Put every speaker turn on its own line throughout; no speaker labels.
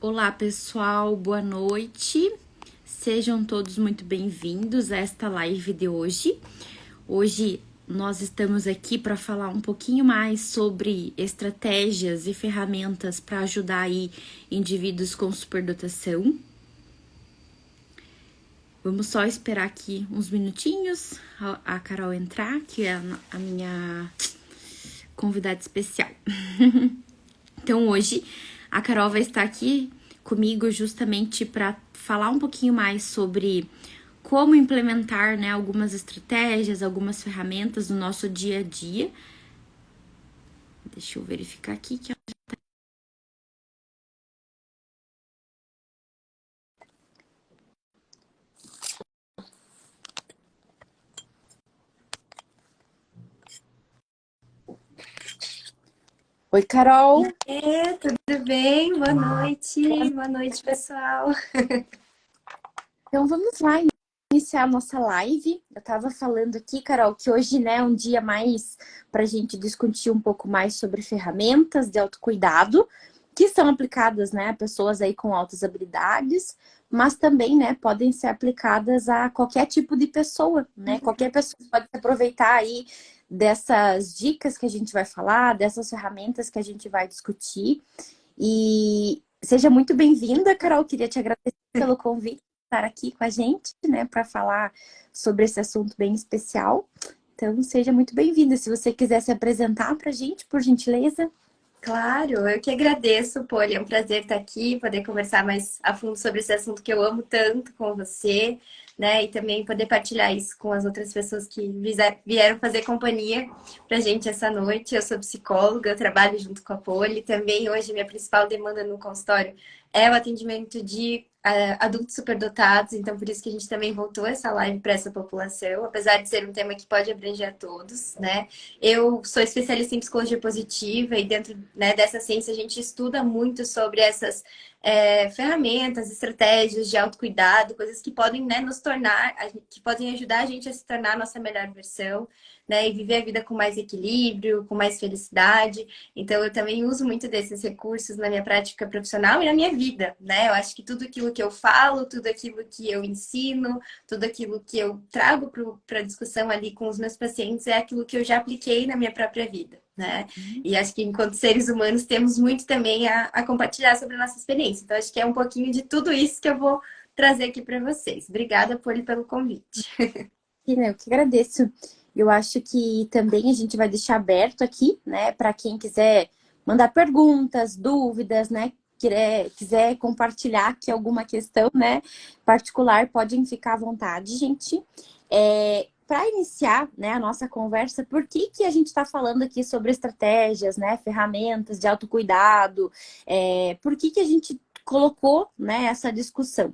Olá, pessoal, boa noite. Sejam todos muito bem-vindos a esta live de hoje. Hoje nós estamos aqui para falar um pouquinho mais sobre estratégias e ferramentas para ajudar aí indivíduos com superdotação. Vamos só esperar aqui uns minutinhos a Carol entrar, que é a minha convidada especial. Então hoje a Carol vai estar aqui comigo justamente para falar um pouquinho mais sobre como implementar, né, algumas estratégias, algumas ferramentas no nosso dia a dia. Deixa eu verificar aqui que ela já tá. Oi, Carol.
Tudo bem? Boa noite, pessoal.
Então vamos lá iniciar a nossa live. Eu tava falando aqui, Carol, que hoje, né, é um dia mais pra gente discutir um pouco mais sobre ferramentas de autocuidado que são aplicadas, né, a pessoas aí com altas habilidades, mas também, né, podem ser aplicadas a qualquer tipo de pessoa, né? Qualquer pessoa pode se aproveitar aí dessas dicas que a gente vai falar, dessas ferramentas que a gente vai discutir. E seja muito bem-vinda, Carol. Queria te agradecer pelo convite estar aqui com a gente, né, para falar sobre esse assunto bem especial. Então, seja muito bem-vinda. Se você quiser se apresentar para a gente, por gentileza.
Claro, eu que agradeço, Poli. É um prazer estar aqui, poder conversar mais a fundo sobre esse assunto que eu amo tanto com você, né? E também poder partilhar isso com as outras pessoas que vieram fazer companhia pra gente essa noite. Eu sou psicóloga, eu trabalho junto com a Poli. Também hoje minha principal demanda no consultório é o atendimento de adultos superdotados, então por isso que a gente também voltou essa live para essa população, apesar de ser um tema que pode abranger a todos, né? Eu sou especialista em psicologia positiva e dentro, né, dessa ciência a gente estuda muito sobre essas ferramentas, estratégias de autocuidado, coisas que podem, né, nos tornar, que podem ajudar a gente a se tornar a nossa melhor versão, né, e viver a vida com mais equilíbrio, com mais felicidade. Então eu também uso muito desses recursos na minha prática profissional e na minha vida, né? Eu acho que tudo aquilo que eu falo, tudo aquilo que eu ensino, tudo aquilo que eu trago para a discussão ali com os meus pacientes é aquilo que eu já apliquei na minha própria vida, né? E acho que enquanto seres humanos temos muito também a compartilhar sobre a nossa experiência. Então acho que é um pouquinho de tudo isso que eu vou trazer aqui para vocês. Obrigada, Poli, pelo convite.
Eu que agradeço. Eu acho que também a gente vai deixar aberto aqui, né, para quem quiser mandar perguntas, dúvidas, né, quiser compartilhar aqui alguma questão, né, particular, podem ficar à vontade, gente. Para iniciar, né, a nossa conversa, por que a gente está falando aqui sobre estratégias, né, ferramentas de autocuidado? Por que a gente colocou, né, essa discussão?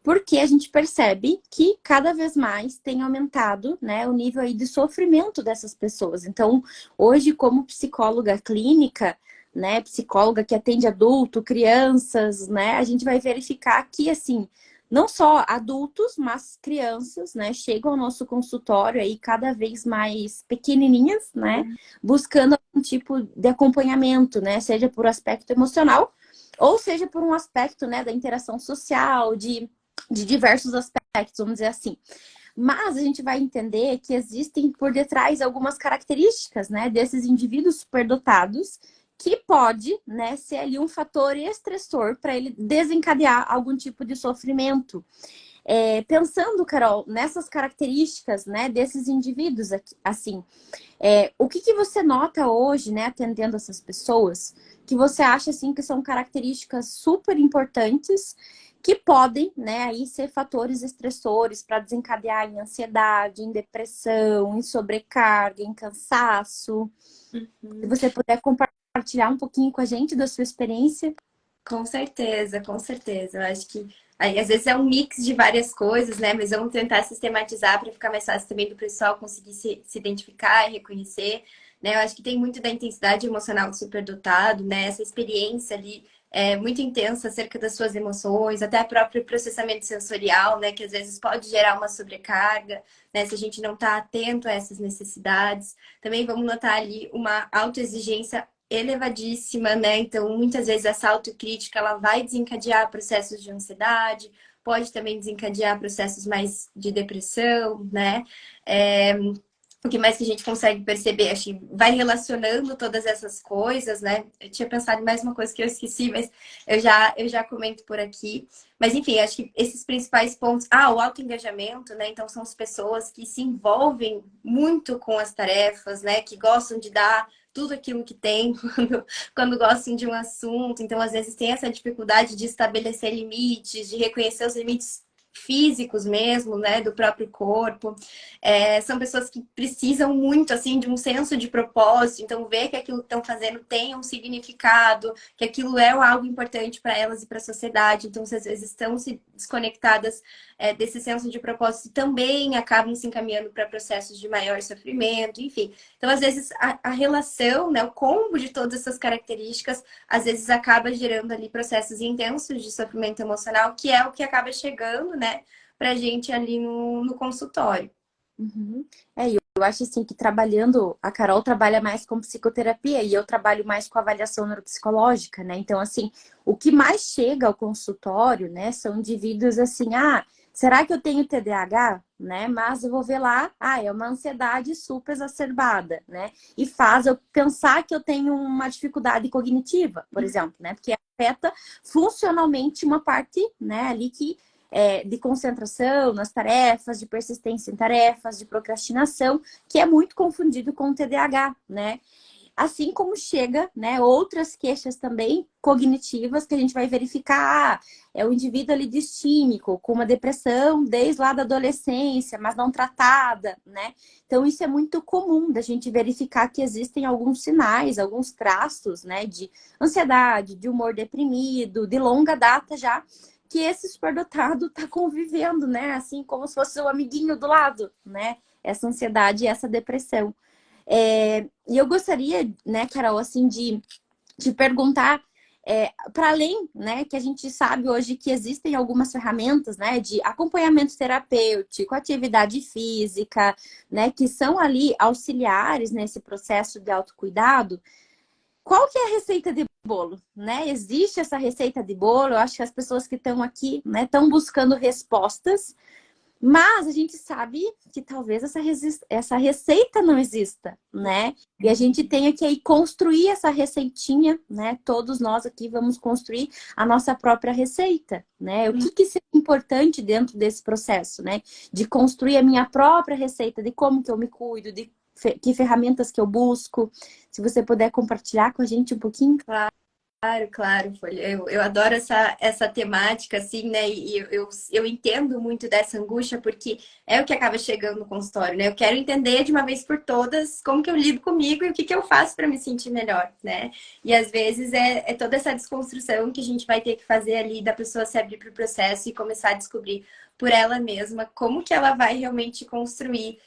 Porque a gente percebe que cada vez mais tem aumentado, né, o nível aí de sofrimento dessas pessoas. Então, hoje, como psicóloga clínica, né, psicóloga que atende adulto, crianças, né, a gente vai verificar que, assim, não só adultos, mas crianças, né, chegam ao nosso consultório aí cada vez mais pequenininhas, né, buscando algum tipo de acompanhamento, né, seja por aspecto emocional, ou seja por um aspecto, né, da interação social, de diversos aspectos, vamos dizer assim. Mas a gente vai entender que existem por detrás algumas características, né, desses indivíduos superdotados que pode, né, ser ali um fator estressor para ele desencadear algum tipo de sofrimento. Pensando, Carol, nessas características, né, desses indivíduos aqui, assim, o que você nota hoje, né, atendendo essas pessoas, que você acha, assim, que são características super importantes que podem, né, aí ser fatores estressores para desencadear em ansiedade, em depressão, em sobrecarga, em cansaço. Se você puder compartilhar um pouquinho com a gente da sua experiência.
Com certeza, com certeza. Eu acho que aí, às vezes é um mix de várias coisas, né? Mas vamos tentar sistematizar para ficar mais fácil também do pessoal conseguir se identificar e reconhecer, né? Eu acho que tem muito da intensidade emocional do superdotado, né? Essa experiência ali é muito intensa acerca das suas emoções, até o próprio processamento sensorial, né? Que às vezes pode gerar uma sobrecarga, né? Se a gente não está atento a essas necessidades. Também vamos notar ali uma autoexigência elevadíssima, né? Então, muitas vezes essa autocrítica, ela vai desencadear processos de ansiedade, pode também desencadear processos mais de depressão, né? O que mais que a gente consegue perceber? Acho que vai relacionando todas essas coisas, né? Eu tinha pensado em mais uma coisa que eu esqueci, mas eu já comento por aqui. Mas, enfim, acho que esses principais pontos. Ah, o autoengajamento, né? Então, são as pessoas que se envolvem muito com as tarefas, né? Que gostam de dar tudo aquilo que tem quando gostam de um assunto. Então, às vezes, tem essa dificuldade de estabelecer limites, de reconhecer os limites físicos mesmo, né, do próprio corpo. São pessoas que precisam muito, assim, de um senso de propósito, então ver que aquilo que estão fazendo tem um significado, que aquilo é algo importante para elas e para a sociedade, então se às vezes estão se desconectadas desse senso de propósito, também acabam se encaminhando para processos de maior sofrimento, enfim. Então, às vezes, a relação, né, o combo de todas essas características, às vezes acaba gerando ali processos intensos de sofrimento emocional, que é o que acaba chegando, né, pra gente ali no consultório.
Uhum. Eu acho assim que trabalhando, a Carol trabalha mais com psicoterapia e eu trabalho mais com avaliação neuropsicológica, né? Então, assim, o que mais chega ao consultório, né, são indivíduos assim, será que eu tenho TDAH? Né? Mas eu vou ver lá, é uma ansiedade super exacerbada, né? E faz eu pensar que eu tenho uma dificuldade cognitiva, por exemplo, né? Porque afeta funcionalmente uma parte, né, ali que de concentração nas tarefas, de persistência em tarefas, de procrastinação, que é muito confundido com o TDAH, né? Assim como chega, né, outras queixas também cognitivas que a gente vai verificar, é o indivíduo ali distímico, com uma depressão desde lá da adolescência, mas não tratada, né? Então isso é muito comum da gente verificar que existem alguns sinais, alguns traços, né, de ansiedade, de humor deprimido, de longa data já, que esse superdotado tá convivendo, né? Assim como se fosse o amiguinho do lado, né? Essa ansiedade e essa depressão. E eu gostaria, né, Carol, assim, de perguntar, para além, né, que a gente sabe hoje que existem algumas ferramentas, né, de acompanhamento terapêutico, atividade física, né, que são ali auxiliares nesse processo de autocuidado. Qual que é a receita de bolo, né? Existe essa receita de bolo? Eu acho que as pessoas que estão aqui, né, estão buscando respostas, mas a gente sabe que talvez essa receita não exista, né? E a gente tenha que aí construir essa receitinha, né? Todos nós aqui vamos construir a nossa própria receita, né? O que seria importante dentro desse processo, né? De construir a minha própria receita, de como que eu me cuido, de que ferramentas que eu busco. Se você puder compartilhar com a gente um pouquinho.
Claro, claro, Folha. Eu adoro essa temática, assim, né? E eu entendo muito dessa angústia, porque é o que acaba chegando no consultório, né? Eu quero entender de uma vez por todas como que eu lido comigo e o que que eu faço para me sentir melhor, né? E às vezes é toda essa desconstrução que a gente vai ter que fazer ali da pessoa se abrir para o processo e começar a descobrir por ela mesma como que ela vai realmente construir.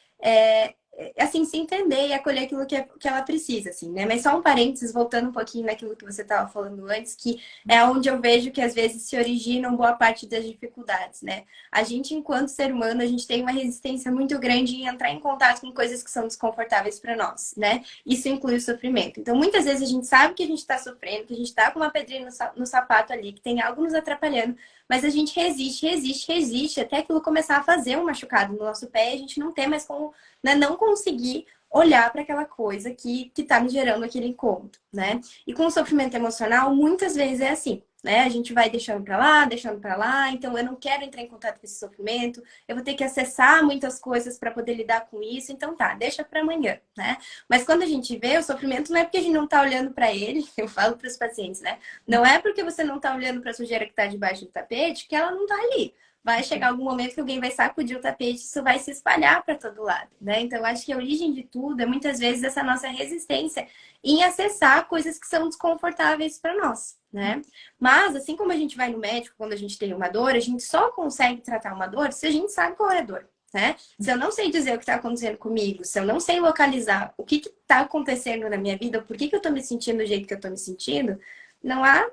Assim, se entender e acolher aquilo que ela precisa, assim, né? Mas só um parênteses, voltando um pouquinho naquilo que você estava falando antes, que é onde eu vejo que às vezes se originam boa parte das dificuldades, né? A gente, enquanto ser humano, a gente tem uma resistência muito grande em entrar em contato com coisas que são desconfortáveis para nós, né? Isso inclui o sofrimento. Então, muitas vezes a gente sabe que a gente está sofrendo, que a gente está com uma pedrinha no sapato ali, que tem algo nos atrapalhando, mas a gente resiste, resiste, resiste, até aquilo começar a fazer um machucado no nosso pé e a gente não tem mais como, né, não conseguir olhar para aquela coisa que está me gerando aquele incômodo, né? E com o sofrimento emocional, muitas vezes é assim, né? A gente vai deixando para lá, então eu não quero entrar em contato com esse sofrimento, eu vou ter que acessar muitas coisas para poder lidar com isso, então tá, deixa para amanhã, né? Mas quando a gente vê, o sofrimento não é porque a gente não tá olhando para ele, eu falo para os pacientes, né? Não é porque você não tá olhando para a sujeira que tá debaixo do tapete que ela não tá ali. Vai chegar algum momento que alguém vai sacudir o tapete, isso vai se espalhar para todo lado, né? Então, eu acho que a origem de tudo é muitas vezes essa nossa resistência em acessar coisas que são desconfortáveis para nós, né? Mas, assim como a gente vai no médico quando a gente tem uma dor, a gente só consegue tratar uma dor se a gente sabe qual é a dor. Né? Se eu não sei dizer o que está acontecendo comigo, se eu não sei localizar o que está acontecendo na minha vida, por que eu estou me sentindo do jeito que eu estou me sentindo,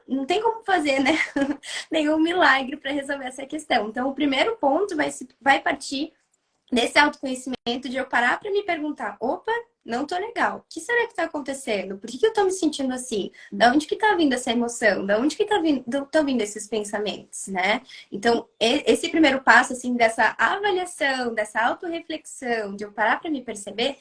não tem como fazer, né? Nenhum milagre para resolver essa questão. Então, o primeiro ponto vai partir desse autoconhecimento de eu parar para me perguntar, opa, não tô legal. O que será que tá acontecendo? Por que que eu tô me sentindo assim? Da onde que tá vindo essa emoção? Da onde que tão vindo esses pensamentos, né? Então, esse primeiro passo, assim, dessa avaliação, dessa autorreflexão, de eu parar para me perceber,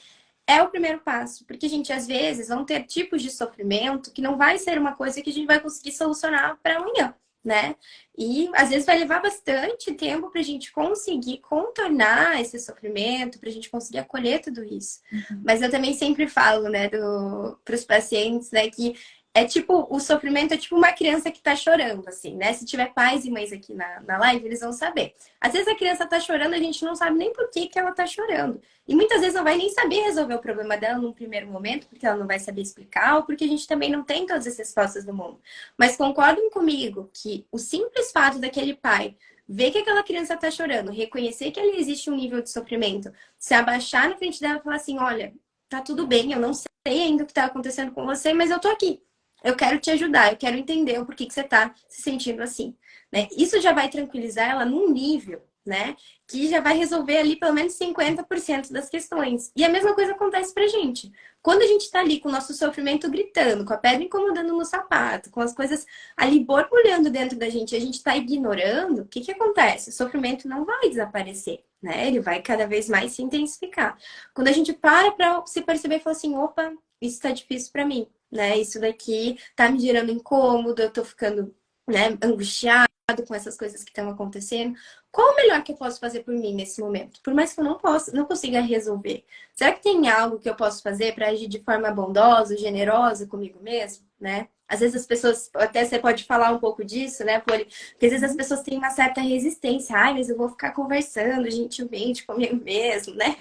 é o primeiro passo. Porque, gente, às vezes vão ter tipos de sofrimento que não vai ser uma coisa que a gente vai conseguir solucionar para amanhã, né? E às vezes vai levar bastante tempo para a gente conseguir contornar esse sofrimento, para a gente conseguir acolher tudo isso. Mas eu também sempre falo, né, para os pacientes, né, que é tipo, o sofrimento é tipo uma criança que tá chorando, assim, né? Se tiver pais e mães aqui na live, eles vão saber. Às vezes a criança tá chorando, a gente não sabe nem por que que ela tá chorando. E muitas vezes não vai nem saber resolver o problema dela num primeiro momento, porque ela não vai saber explicar, ou porque a gente também não tem todas as respostas do mundo. Mas concordam comigo que o simples fato daquele pai ver que aquela criança tá chorando, reconhecer que ali existe um nível de sofrimento, se abaixar na frente dela e falar assim, olha, tá tudo bem, eu não sei ainda o que tá acontecendo com você, mas eu tô aqui. Eu quero te ajudar, eu quero entender o porquê que você está se sentindo assim, né? Isso já vai tranquilizar ela num nível, né? Que já vai resolver ali pelo menos 50% das questões. E a mesma coisa acontece pra gente. Quando a gente tá ali com o nosso sofrimento gritando, com a pedra incomodando no sapato, com as coisas ali borbulhando dentro da gente, e a gente tá ignorando, o que que acontece? O sofrimento não vai desaparecer, né? Ele vai cada vez mais se intensificar. Quando a gente para se perceber e fala assim, opa, isso tá difícil para mim, né? Isso daqui tá me gerando incômodo, eu tô ficando, né, angustiado com essas coisas que estão acontecendo. Qual o melhor que eu posso fazer por mim nesse momento? Por mais que eu não consiga resolver. Será que tem algo que eu posso fazer para agir de forma bondosa, generosa comigo mesmo, né? Às vezes as pessoas, até você pode falar um pouco disso, né, Poli? Porque às vezes as pessoas têm uma certa resistência. Ai, mas eu vou ficar conversando gentilmente comigo mesmo, né?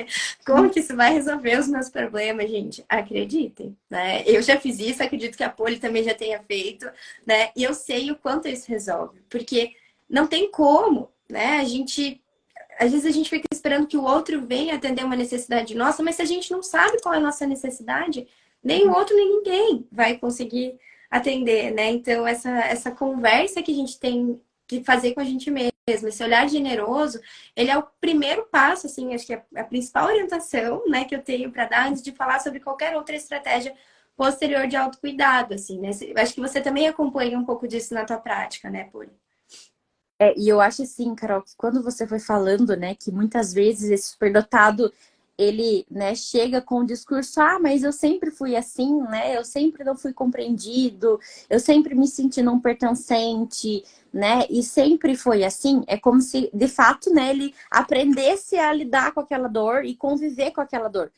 Como que isso vai resolver os meus problemas, gente? Acreditem, né? Eu já fiz isso, acredito que a Poli também já tenha feito, né? E eu sei o quanto isso resolve, porque não tem como, né? Às vezes a gente fica esperando que o outro venha atender uma necessidade nossa, mas se a gente não sabe qual é a nossa necessidade, nem o outro, nem ninguém vai conseguir atender, né? Então, essa conversa que a gente tem que fazer com a gente mesmo, esse olhar generoso, ele é o primeiro passo, assim, acho que é a principal orientação, né, que eu tenho para dar antes de falar sobre qualquer outra estratégia posterior de autocuidado, assim, né? Acho que você também acompanha um pouco disso na tua prática, né, Puri?
E eu acho assim, Carol, que quando você foi falando, né, que muitas vezes esse superdotado, ele, né, chega com o discurso, ah, mas eu sempre fui assim, né, eu sempre não fui compreendido, eu sempre me senti não pertencente, né, e sempre foi assim, é como se, de fato, né, ele aprendesse a lidar com aquela dor e conviver com aquela dor.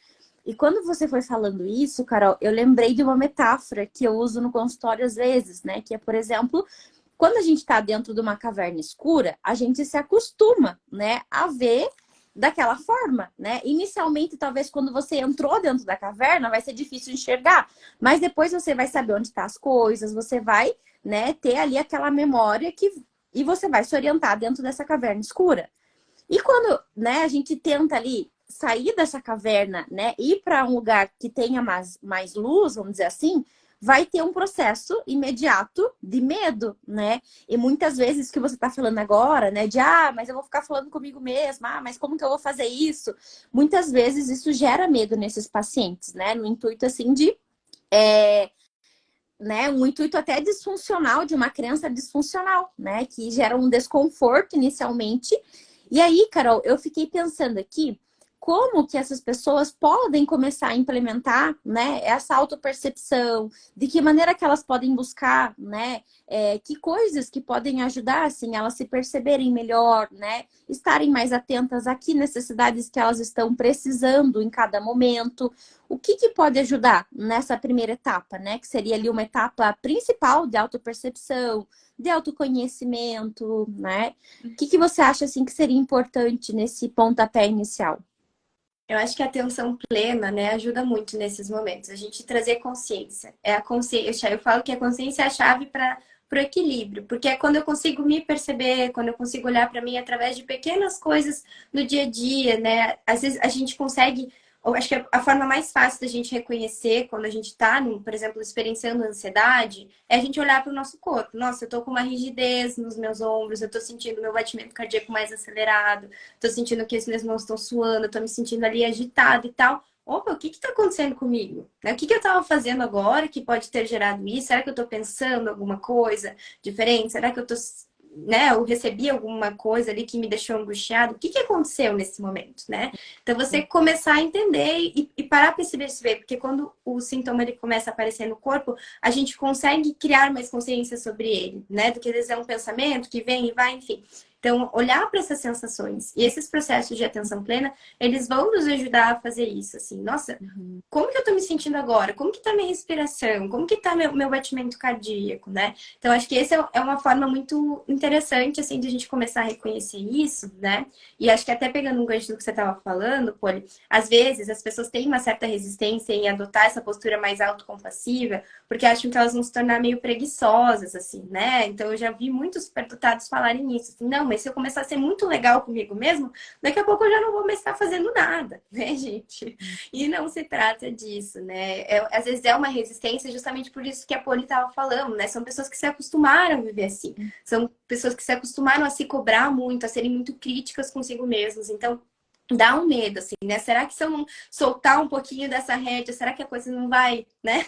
E quando você foi falando isso, Carol, eu lembrei de uma metáfora que eu uso no consultório às vezes, né, que é, por exemplo, quando a gente está dentro de uma caverna escura, a gente se acostuma, né, a ver daquela forma, né? Inicialmente, talvez quando você entrou dentro da caverna, vai ser difícil enxergar, mas depois você vai saber onde estão as coisas, você vai, né, ter ali aquela memória que e você vai se orientar dentro dessa caverna escura. E quando, né, a gente tenta ali sair dessa caverna, né, ir para um lugar que tenha mais luz, vamos dizer assim, vai ter um processo imediato de medo, né? E muitas vezes que você está falando agora, né, de mas eu vou ficar falando comigo mesma, mas como que eu vou fazer isso? Muitas vezes isso gera medo nesses pacientes, né? No intuito assim de né, um intuito até disfuncional de uma criança disfuncional, né, que gera um desconforto inicialmente. E aí, Carol, eu fiquei pensando aqui como que essas pessoas podem começar a implementar, né, essa autopercepção, de que maneira que elas podem buscar, né, que coisas que podem ajudar, assim, elas se perceberem melhor, né, estarem mais atentas a que necessidades que elas estão precisando em cada momento. O que que pode ajudar nessa primeira etapa, né, que seria ali uma etapa principal de autopercepção, de autoconhecimento, né? O que que você acha, assim, que seria importante nesse pontapé inicial?
Eu acho que a atenção plena, né, ajuda muito nesses momentos. A gente trazer consciência. É a consciência. Eu falo que a consciência é a chave para o equilíbrio, porque é quando eu consigo me perceber, quando eu consigo olhar para mim através de pequenas coisas no dia a dia, né? Às vezes a gente consegue. Eu acho que a forma mais fácil da gente reconhecer quando a gente está, por exemplo, experienciando ansiedade, é a gente olhar para o nosso corpo. Nossa, eu estou com uma rigidez nos meus ombros, eu estou sentindo meu batimento cardíaco mais acelerado, tô sentindo que as minhas mãos estão suando, tô me sentindo ali agitado e tal. opa, o que está acontecendo comigo? Né? O que eu estava fazendo agora que pode ter gerado isso? Será que eu estou pensando alguma coisa diferente? Será que eu tô, né, eu recebi alguma coisa ali que me deixou angustiado? O que aconteceu nesse momento, né? Então você começar a entender e parar para se perceber, porque quando o sintoma ele começa a aparecer no corpo, a gente consegue criar mais consciência sobre ele, né? Do que às vezes é um pensamento que vem e vai, enfim. Então, olhar para essas sensações e esses processos de atenção plena, eles vão nos ajudar a fazer isso, assim. Nossa, como que eu tô me sentindo agora? Como que tá minha respiração? Como que tá meu batimento cardíaco, né? Então, acho que esse é uma forma muito interessante, assim, de a gente começar a reconhecer isso, né? E acho que até pegando um gancho do que você estava falando, Poli, às vezes as pessoas têm uma certa resistência em adotar essa postura mais autocompassiva, porque acham que elas vão se tornar meio preguiçosas, assim, né? Então, eu já vi muitos superdotados falarem isso, assim, não, mas se eu começar a ser muito legal comigo mesmo, daqui a pouco eu já não vou mais estar fazendo nada, né, gente? E não se trata disso, né? Às vezes é uma resistência justamente por isso que a Poli estava falando, né? São pessoas que se acostumaram a viver assim. São pessoas que se acostumaram a se cobrar muito, a serem muito críticas consigo mesmos. Então, dá um medo, assim, né? Será que se eu não soltar um pouquinho dessa rédea, será que a coisa não vai, né?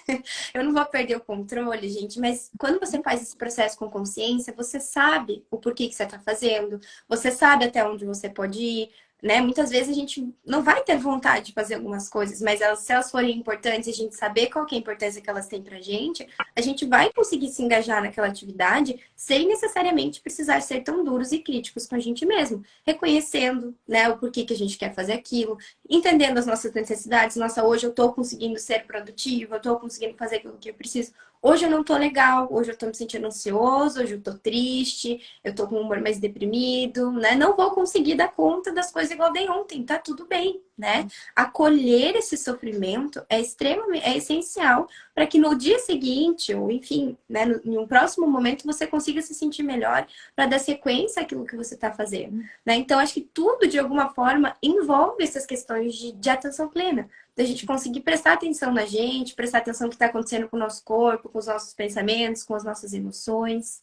Eu não vou perder o controle, gente. Mas quando você faz esse processo com consciência, você sabe o porquê que você está fazendo, você sabe até onde você pode ir, né? Muitas vezes a gente não vai ter vontade de fazer algumas coisas, mas se elas forem importantes e a gente saber qual que é a importância que elas têm pra gente, a gente vai conseguir se engajar naquela atividade sem necessariamente precisar ser tão duros e críticos com a gente mesmo, reconhecendo, né, o porquê que a gente quer fazer aquilo, entendendo as nossas necessidades. Nossa, hoje eu tô conseguindo ser produtiva, eu tô conseguindo fazer aquilo que eu preciso. Hoje eu não tô legal, hoje eu tô me sentindo ansioso, hoje eu tô triste, eu tô com um humor mais deprimido, né? Não vou conseguir dar conta das coisas igual dei ontem, tá tudo bem, né? Acolher esse sofrimento é extremamente, é essencial para que no dia seguinte, ou enfim, né, em um próximo momento, você consiga se sentir melhor para dar sequência àquilo que você está fazendo, né? Então, acho que tudo, de alguma forma, envolve essas questões de atenção plena. Da gente conseguir prestar atenção na gente, prestar atenção no que está acontecendo com o nosso corpo, com os nossos pensamentos, com as nossas emoções.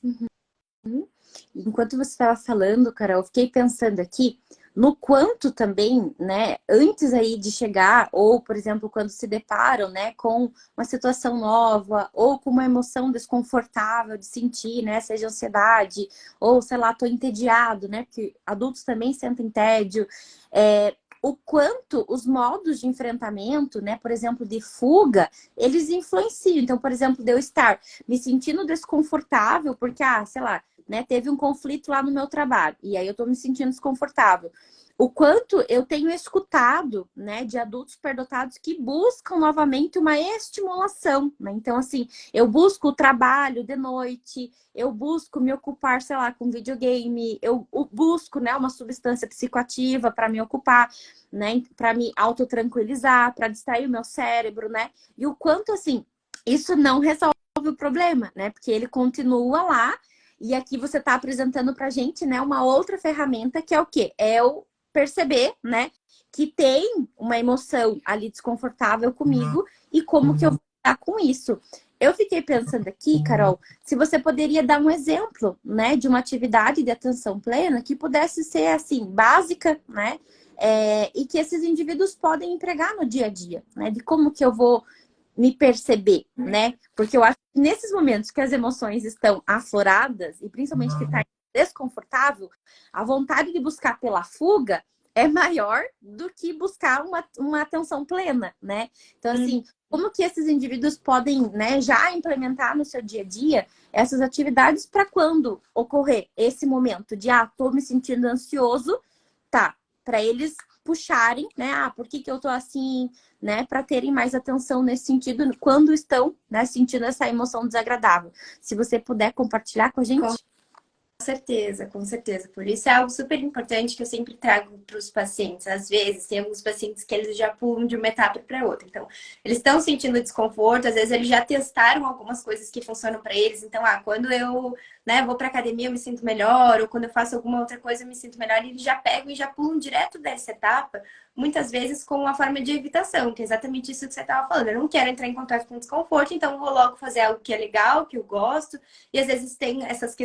Enquanto você estava falando, Carol, eu fiquei pensando aqui no quanto também, né, antes aí de chegar, ou, por exemplo, quando se deparam, né, com uma situação nova, ou com uma emoção desconfortável de sentir, né, seja ansiedade, ou, sei lá, tô entediado, né, porque adultos também sentem tédio, o quanto os modos de enfrentamento, né, por exemplo, de fuga, eles influenciam. Então, por exemplo, de eu estar me sentindo desconfortável, porque, sei lá, né, teve um conflito lá no meu trabalho, e aí eu tô me sentindo desconfortável. O quanto eu tenho escutado, né, de adultos superdotados que buscam novamente uma estimulação, né? Então, assim, eu busco o trabalho de noite, eu busco me ocupar, sei lá, com videogame, eu busco, né, uma substância psicoativa para me ocupar, né, para me autotranquilizar, para distrair o meu cérebro, né? E o quanto, assim, isso não resolve o problema, né? Porque ele continua lá. E aqui você está apresentando para a gente, né, uma outra ferramenta que é o quê? É o perceber, né, que tem uma emoção ali desconfortável comigo e como que eu vou lidar com isso. Eu fiquei pensando aqui, Carol, se você poderia dar um exemplo, né, de uma atividade de atenção plena que pudesse ser, assim, básica, né, e que esses indivíduos podem empregar no dia a dia, né, de como que eu vou me perceber, né? Porque eu acho que nesses momentos que as emoções estão afloradas, e principalmente que está desconfortável, a vontade de buscar pela fuga é maior do que buscar uma atenção plena, né? Então, assim, como que esses indivíduos podem, né, já implementar no seu dia a dia essas atividades para quando ocorrer esse momento de, tô me sentindo ansioso, tá, para eles puxarem, né, por que eu tô assim, né, para terem mais atenção nesse sentido quando estão, né, sentindo essa emoção desagradável. Se você puder compartilhar com a gente.
Com certeza, com certeza. Por isso é algo super importante que eu sempre trago para os pacientes. Às vezes, tem alguns pacientes que eles já pulam de uma etapa para outra. Então, eles estão sentindo desconforto, às vezes eles já testaram algumas coisas que funcionam para eles. Então, quando eu, né, vou para academia eu me sinto melhor, ou quando eu faço alguma outra coisa eu me sinto melhor, e eles já pegam e já pulam direto dessa etapa, muitas vezes com uma forma de evitação, que é exatamente isso que você estava falando. Eu não quero entrar em contato com desconforto, então eu vou logo fazer algo que é legal, que eu gosto, e às vezes tem essas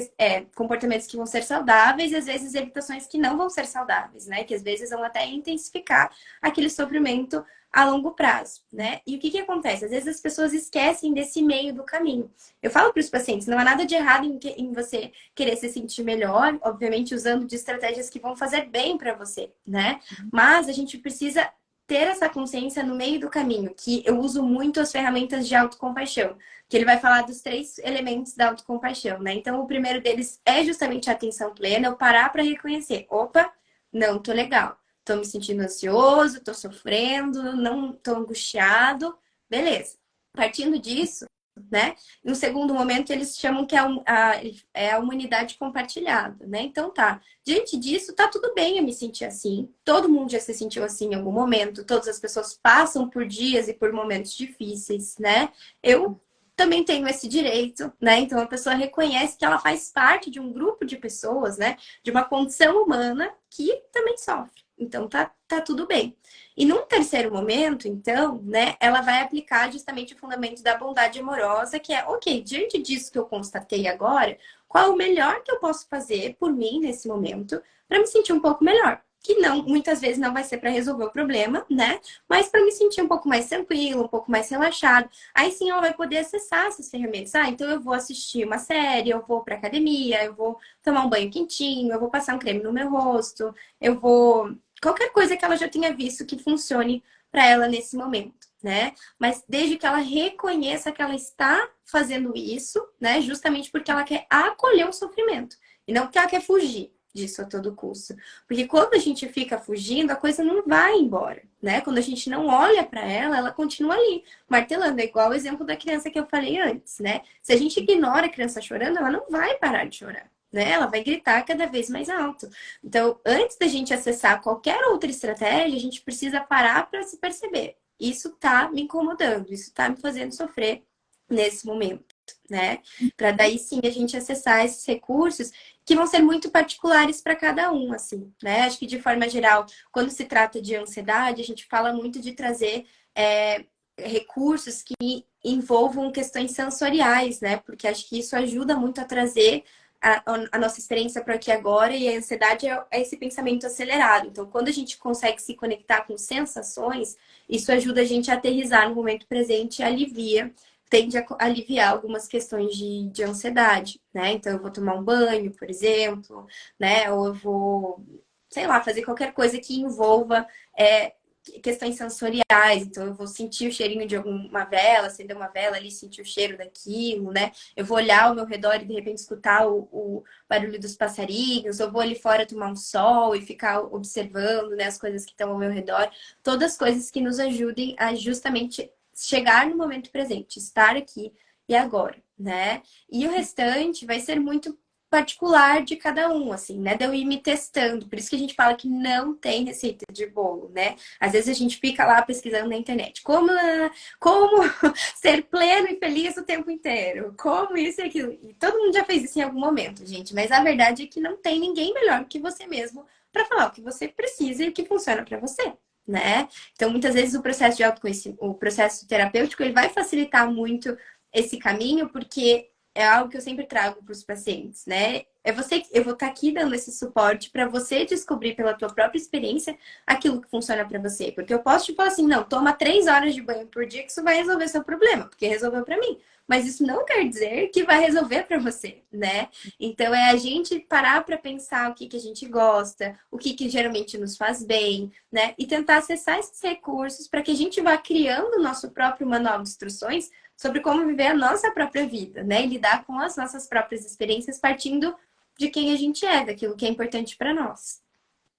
comportamentos comportamentos que vão ser saudáveis e às vezes evitações que não vão ser saudáveis, né? Que às vezes vão até intensificar aquele sofrimento a longo prazo, né? E o que que acontece? Às vezes as pessoas esquecem desse meio do caminho. Eu falo para os pacientes, não há nada de errado em você querer se sentir melhor, obviamente usando de estratégias que vão fazer bem para você, né? Mas a gente precisa ter essa consciência no meio do caminho, que eu uso muito as ferramentas de autocompaixão, que ele vai falar dos 3 elementos da autocompaixão, né? Então, o primeiro deles é justamente a atenção plena, eu parar para reconhecer, opa, não tô legal. Tô me sentindo ansioso, tô sofrendo, não tô angustiado. Beleza. Partindo disso, né? No segundo momento, eles chamam que é a humanidade compartilhada, né? Então tá. Diante disso, tá tudo bem eu me sentir assim. Todo mundo já se sentiu assim em algum momento. Todas as pessoas passam por dias e por momentos difíceis, né? Eu também tenho esse direito, né? Então a pessoa reconhece que ela faz parte de um grupo de pessoas, né? De uma condição humana que também sofre. Então tá tudo bem. E num terceiro momento, então, né, ela vai aplicar justamente o fundamento da bondade amorosa, que é, ok, diante disso que eu constatei agora, qual é o melhor que eu posso fazer por mim nesse momento para me sentir um pouco melhor? Que não, muitas vezes não vai ser para resolver o problema, né? Mas para me sentir um pouco mais tranquilo, um pouco mais relaxado. Aí sim ela vai poder acessar essas ferramentas. Ah, então eu vou assistir uma série, eu vou para academia, eu vou tomar um banho quentinho, eu vou passar um creme no meu rosto, eu vou qualquer coisa que ela já tenha visto que funcione para ela nesse momento, né? Mas desde que ela reconheça que ela está fazendo isso, né? Justamente porque ela quer acolher o sofrimento e não porque ela quer fugir disso a todo custo. Porque quando a gente fica fugindo, a coisa não vai embora, né? Quando a gente não olha para ela, ela continua ali, martelando. É igual o exemplo da criança que eu falei antes, né? Se a gente ignora a criança chorando, ela não vai parar de chorar, né? Ela vai gritar cada vez mais alto. Então, antes da gente acessar qualquer outra estratégia, a gente precisa parar para se perceber. Isso tá me incomodando, isso tá me fazendo sofrer nesse momento, né? Para daí sim a gente acessar esses recursos que vão ser muito particulares para cada um, assim, né? Acho que de forma geral, quando se trata de ansiedade, a gente fala muito de trazer recursos que envolvam questões sensoriais, né? Porque acho que isso ajuda muito a trazer a nossa experiência para aqui e agora, e a ansiedade é esse pensamento acelerado. Então, quando a gente consegue se conectar com sensações, isso ajuda a gente a aterrissar no momento presente e alivia, tende a aliviar algumas questões de ansiedade, né? Então, eu vou tomar um banho, por exemplo, né? Ou eu vou, sei lá, fazer qualquer coisa que envolva questões sensoriais. Então, eu vou sentir o cheirinho de alguma vela, acender uma vela ali, sentir o cheiro daquilo, né? Eu vou olhar ao meu redor e, de repente, escutar o barulho dos passarinhos. Eu vou ali fora tomar um sol e ficar observando, né, as coisas que estão ao meu redor. Todas coisas que nos ajudem a justamente chegar no momento presente, estar aqui e agora, né? E o restante vai ser muito particular de cada um, assim, né? De eu ir me testando. Por isso que a gente fala que não tem receita de bolo, né? Às vezes a gente fica lá pesquisando na internet. Como ser pleno e feliz o tempo inteiro? Como isso e aquilo? E todo mundo já fez isso em algum momento, gente. Mas a verdade é que não tem ninguém melhor que você mesmo para falar o que você precisa e o que funciona para você, né? Então, muitas vezes o processo de autoconhecimento, o processo terapêutico, ele vai facilitar muito esse caminho, porque é algo que eu sempre trago para os pacientes, né? Eu vou estar aqui dando esse suporte para você descobrir pela tua própria experiência aquilo que funciona para você. Porque eu posso te falar assim, não, toma 3 horas de banho por dia que isso vai resolver seu problema, porque resolveu para mim. Mas isso não quer dizer que vai resolver para você, né? Então é a gente parar para pensar o que a gente gosta, o que geralmente nos faz bem, né? E tentar acessar esses recursos para que a gente vá criando o nosso próprio manual de instruções sobre como viver a nossa própria vida, né? E lidar com as nossas próprias experiências partindo de quem a gente é, daquilo que é importante para nós.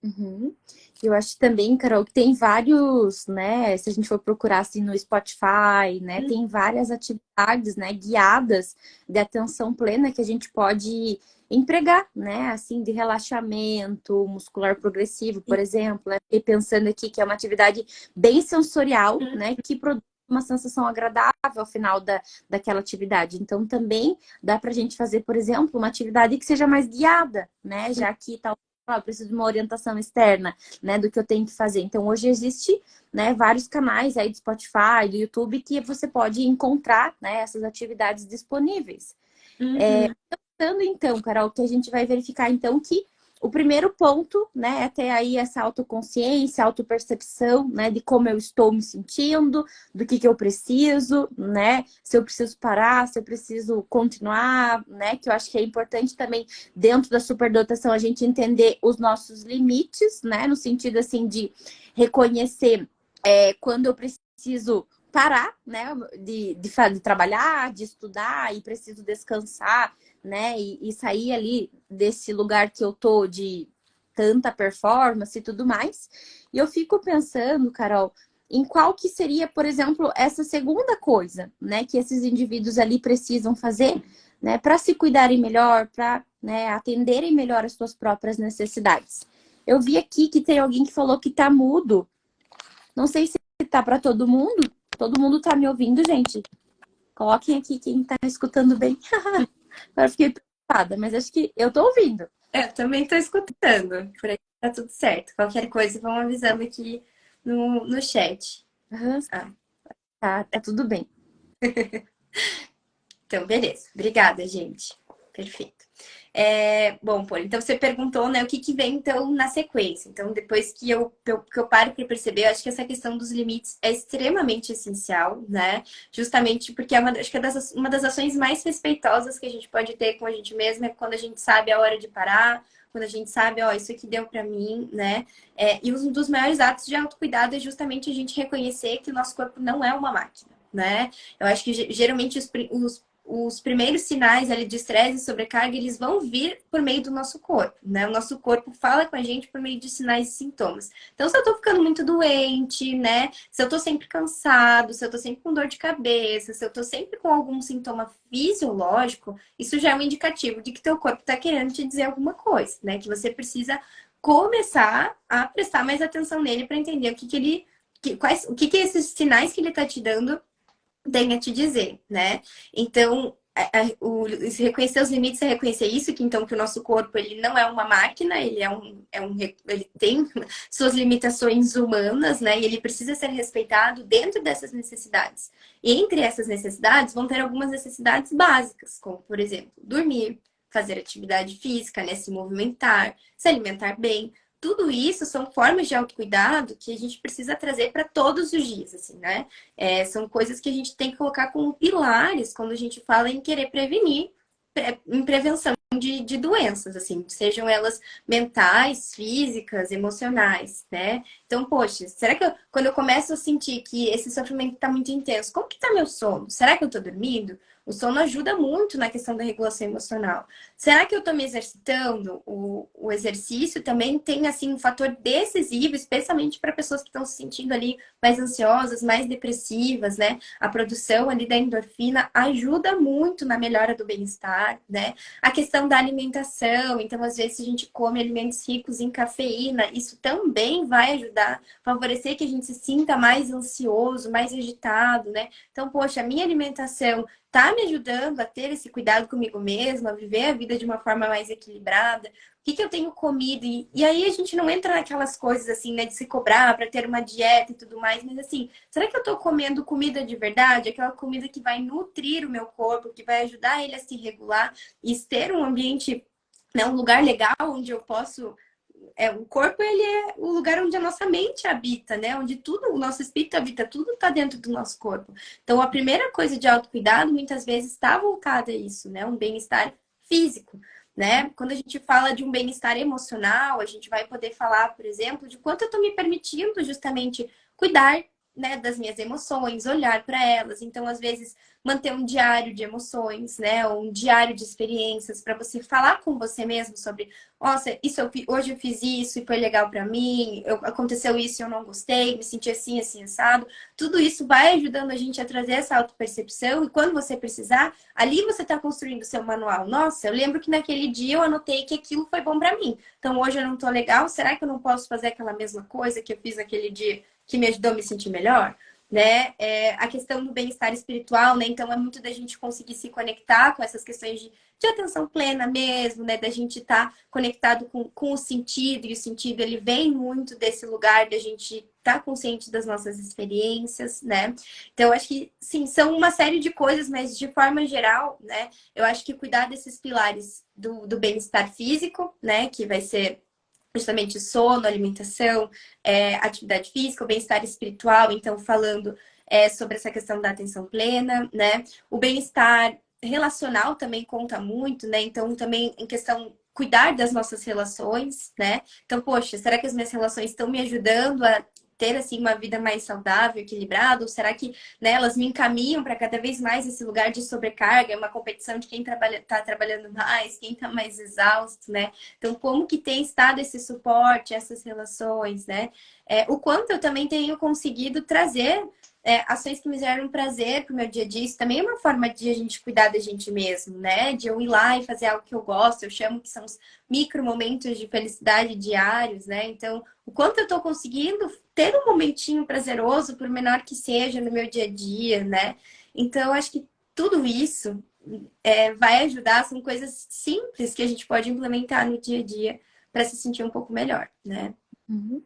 Uhum. Eu acho também, Carol, que tem vários, né? Se a gente for procurar assim no Spotify, né? Tem várias atividades, né? Guiadas de atenção plena que a gente pode empregar, né? Assim, de relaxamento muscular progressivo, por exemplo, né? Fiquei pensando aqui que é uma atividade bem sensorial, né? Que produz uma sensação agradável ao final daquela atividade. Então, também dá pra gente fazer, por exemplo, uma atividade que seja mais guiada, né? Já que tal eu preciso de uma orientação externa, né, do que eu tenho que fazer. Então, hoje existe, né, vários canais aí do Spotify, do YouTube, que você pode encontrar, né, essas atividades disponíveis.
Uhum.
pensando então, Carol, que a gente vai verificar então que o primeiro ponto, né, é ter aí essa autoconsciência, autopercepção, né, de como eu estou me sentindo, do que eu preciso, né, se eu preciso parar, se eu preciso continuar, né, que eu acho que é importante também dentro da superdotação a gente entender os nossos limites, né, no sentido assim de reconhecer quando eu preciso parar, né, de trabalhar, de estudar e preciso descansar, né, e sair ali desse lugar que eu tô de tanta performance e tudo mais. E eu fico pensando, Carol, em qual que seria, por exemplo, essa segunda coisa, né, que esses indivíduos ali precisam fazer, né, para se cuidarem melhor, para, né, atenderem melhor as suas próprias necessidades. Eu vi aqui que tem alguém que falou que tá mudo. Não sei se tá para todo mundo. Todo mundo tá me ouvindo, gente? Coloquem aqui quem tá escutando bem. Agora fiquei preocupada, mas acho que eu tô ouvindo.
Eu também tô escutando. Por aí tá tudo certo. Qualquer coisa, vão avisando aqui no chat.
Aham,
Ah,
tá tudo bem.
então, beleza. Obrigada, gente. Perfeito. Bom, Pô, então você perguntou, né, o que vem, então, na sequência. Então, depois que eu paro para perceber, eu acho que essa questão dos limites é extremamente essencial, né? Justamente porque acho que uma das ações mais respeitosas que a gente pode ter com a gente mesma é quando a gente sabe a hora de parar, quando a gente sabe, ó, isso aqui deu para mim, né? E um dos maiores atos de autocuidado é justamente a gente reconhecer que o nosso corpo não é uma máquina, né? Eu acho que geralmente os primeiros sinais ali de estresse e sobrecarga, eles vão vir por meio do nosso corpo, né? O nosso corpo fala com a gente por meio de sinais e sintomas. Então, se eu tô ficando muito doente, né? Se eu tô sempre cansado, se eu tô sempre com dor de cabeça, se eu tô sempre com algum sintoma fisiológico, isso já é um indicativo de que teu corpo tá querendo te dizer alguma coisa, né? Que você precisa começar a prestar mais atenção nele para entender o que esses sinais que ele tá te dando tem a te dizer, né? Então, reconhecer os limites é reconhecer isso, que então que o nosso corpo ele não é uma máquina, ele tem suas limitações humanas, né? E ele precisa ser respeitado dentro dessas necessidades. E entre essas necessidades vão ter algumas necessidades básicas, como por exemplo, dormir, fazer atividade física, né? Se movimentar, se alimentar bem. Tudo isso são formas de autocuidado que a gente precisa trazer para todos os dias, assim, né? São coisas que a gente tem que colocar como pilares quando a gente fala em querer prevenir, em prevenção de doenças, assim, sejam elas mentais, físicas, emocionais, né? Então, poxa, será que quando eu começo a sentir que esse sofrimento está muito intenso, como que tá meu sono? Será que eu tô dormindo? O sono ajuda muito na questão da regulação emocional. Será que eu estou me exercitando? O exercício também tem, assim, um fator decisivo, especialmente para pessoas que estão se sentindo ali mais ansiosas, mais depressivas, né? A produção ali da endorfina ajuda muito na melhora do bem-estar, né? A questão da alimentação, então, às vezes, se a gente come alimentos ricos em cafeína, isso também vai ajudar, favorecer que a gente se sinta mais ansioso, mais agitado, né? Então, poxa, a minha alimentação tá me ajudando a ter esse cuidado comigo mesma, a viver a vida de uma forma mais equilibrada. O que eu tenho comido? E aí a gente não entra naquelas coisas assim, né, de se cobrar para ter uma dieta e tudo mais, mas assim, será que eu tô comendo comida de verdade? Aquela comida que vai nutrir o meu corpo, que vai ajudar ele a se regular e ter um ambiente, né, um lugar legal onde eu posso o corpo, ele é o lugar onde a nossa mente habita, né? Onde tudo, o nosso espírito habita, tudo está dentro do nosso corpo. Então, a primeira coisa de autocuidado, muitas vezes, está voltada a isso, né? Um bem-estar físico, né? Quando a gente fala de um bem-estar emocional, a gente vai poder falar, por exemplo, de quanto eu estou me permitindo justamente cuidar, né, das minhas emoções, olhar para elas. Então, às vezes, manter um diário de emoções, né? Ou um diário de experiências para você falar com você mesmo sobre, nossa, hoje eu fiz isso e foi legal para mim, aconteceu isso e eu não gostei, me senti assim, assim, assado. Tudo isso vai ajudando a gente a trazer essa autopercepção e quando você precisar, ali você está construindo o seu manual. Nossa, eu lembro que naquele dia eu anotei que aquilo foi bom para mim. Então hoje eu não tô legal, será que eu não posso fazer aquela mesma coisa que eu fiz naquele dia que me ajudou a me sentir melhor? Né? A questão do bem-estar espiritual, né? Então é muito da gente conseguir se conectar com essas questões de atenção plena mesmo, né? Da gente estar conectado com o sentido, e o sentido ele vem muito desse lugar da gente tá consciente das nossas experiências, né? Então, eu acho que, sim, são uma série de coisas, mas de forma geral, né? Eu acho que cuidar desses pilares do bem-estar físico, né? Que vai ser justamente sono, alimentação, atividade física, o bem-estar espiritual, então falando sobre essa questão da atenção plena, né? O bem-estar relacional também conta muito, né? Então também em questão cuidar das nossas relações, né? Então, poxa, será que as minhas relações estão me ajudando a ter assim uma vida mais saudável, equilibrada? Ou será que, né, elas me encaminham para cada vez mais esse lugar de sobrecarga, uma competição de quem está trabalhando mais, quem está mais exausto, né? Então, como que tem estado esse suporte, essas relações, né? O quanto eu também tenho conseguido trazer ações que me geram prazer pro meu dia a dia. Isso também é uma forma de a gente cuidar da gente mesmo, né? De eu ir lá e fazer algo que eu gosto. Eu chamo que são os micro momentos de felicidade diários, né? Então, o quanto eu tô conseguindo ter um momentinho prazeroso, por menor que seja, no meu dia a dia, né? Então, eu acho que tudo isso vai ajudar, são coisas simples que a gente pode implementar no dia a dia para se sentir um pouco melhor, né?
Uhum.